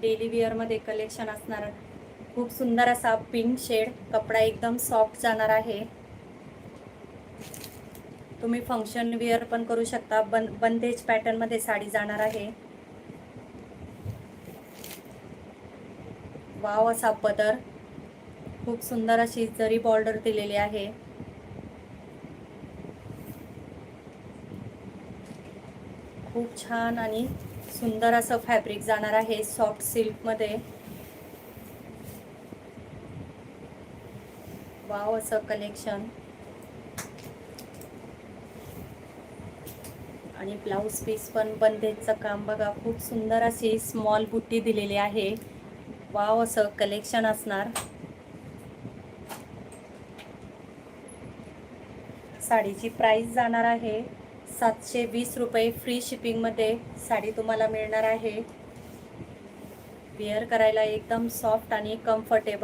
Daily वेअरमध्ये collection असणार. खूप सुंदर असा पिंक शेड, कपडा एकदम सॉफ्ट जाणार आहे. तुम्ही फंक्शन वेअर पण करू शकता. बंदेज पॅटर्न मध्ये साडी जाणार आहे. वाव असा पदर, खूप सुंदर अशी जरी बॉर्डर दिलेली आहे. खूप छान आणि सुंदर असं फॅब्रिक जाणार आहे सॉफ्ट सिल्क मध्ये. वाव असं कलेक्शन. आणि ब्लाऊज पीस पण बंदेजचं काम बघा, खूप सुंदर अशी स्मॉल बुट्टी दिलेली आहे. वाव असं कलेक्शन असणार. साडीची प्राइस जाणार आहे 720 रुपये. फ्री शिपिंग मध्ये साडी तुम्हाला मिळणार आहे. वेअर करायला एकदम सॉफ्ट आणि कम्फर्टेबल.